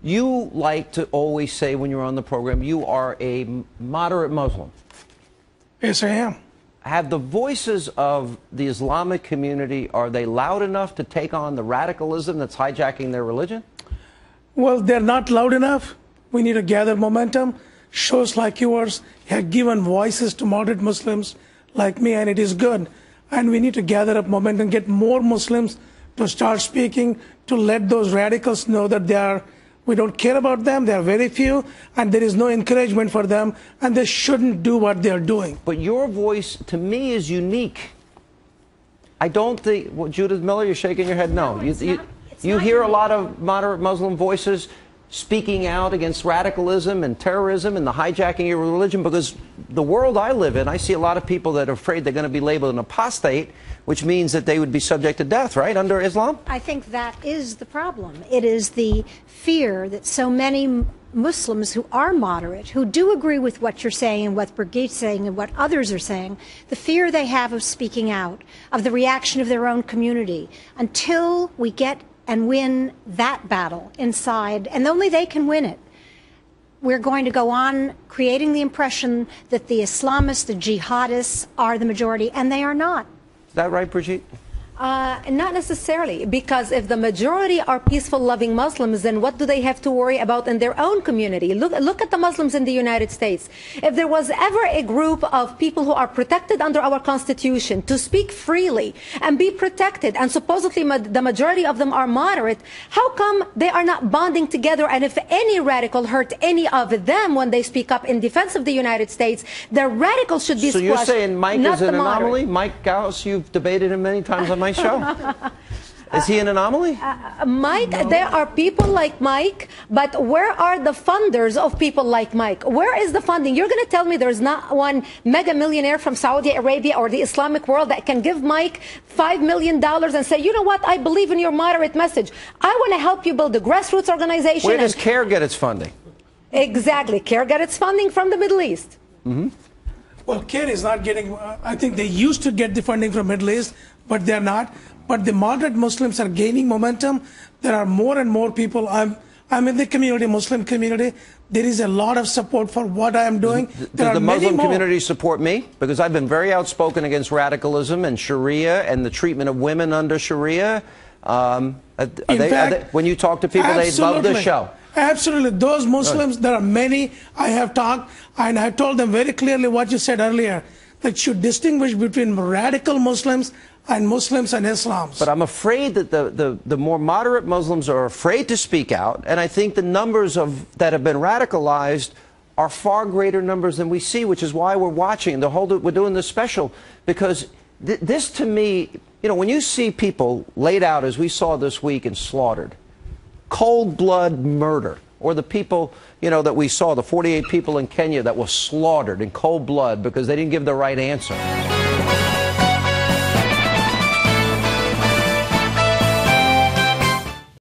You like to always say when you're on the program, you are a moderate Muslim. Yes, I am. Have the voices of the Islamic community, are they loud enough to take on the radicalism that's hijacking their religion? Well, they're not loud enough. We need to gather momentum. Shows like yours have given voices to moderate Muslims like me, and it is good. And we need to gather up momentum, get more Muslims to start speaking, to let those radicals know that we don't care about them, they are very few, and there is no encouragement for them, and they shouldn't do what they're doing. But your voice, to me, is unique. I don't think, well, Judith Miller, you're shaking your head no. You hear a lot of moderate Muslim voices speaking out against radicalism and terrorism and the hijacking of your religion, because the world I live in, I see a lot of people that are afraid they're going to be labeled an apostate, which means that they would be subject to death, right, under Islam? I think that is the problem. It is the fear that so many Muslims who are moderate, who do agree with what you're saying and what Brigitt's saying and what others are saying, the fear they have of speaking out, of the reaction of their own community, until we get and win that battle inside, and only they can win it. We're going to go on creating the impression that the Islamists, the jihadists, are the majority, and they are not. Is that right, Bridgett? Not necessarily, because if the majority are peaceful, loving Muslims, then what do they have to worry about in their own community? Look at the Muslims in the United States. If there was ever a group of people who are protected under our Constitution to speak freely and be protected, and supposedly the majority of them are moderate, how come they are not bonding together? And if any radical hurt any of them when they speak up in defense of the United States, the radicals should be squashed. So you're saying Mike is an anomaly? Mike Ghouse, you've debated him many times on my show. Is he an anomaly? Mike, no. There are people like Mike, but where are the funders of people like Mike? Where is the funding? You're going to tell me there's not one mega millionaire from Saudi Arabia or the Islamic world that can give Mike $5 million and say, you know what, I believe in your moderate message. I want to help you build a grassroots organization. Where does CARE get its funding? Exactly. CARE gets its funding from the Middle East. Mm-hmm. Well, CARE is not getting, I think they used to get the funding from Middle East, but they're not. But the moderate Muslims are gaining momentum. There are more and more people. I'm in the community, Muslim community. There is a lot of support for what I am doing. Does the Muslim community support me? Because I've been very outspoken against radicalism and Sharia and the treatment of women under Sharia. When you talk to people, they love this show. Absolutely. Those Muslims, there are many I have talked, and I told them very clearly what you said earlier, that you distinguish between radical Muslims and Muslims and Islam. But I'm afraid that the more moderate Muslims are afraid to speak out, and I think the numbers that have been radicalized are far greater numbers than we see, which is why we're watching. We're doing this special, because this to me, you know, when you see people laid out as we saw this week and slaughtered, cold blood murder, or the people, you know, that we saw, the 48 people in Kenya that were slaughtered in cold blood because they didn't give the right answer.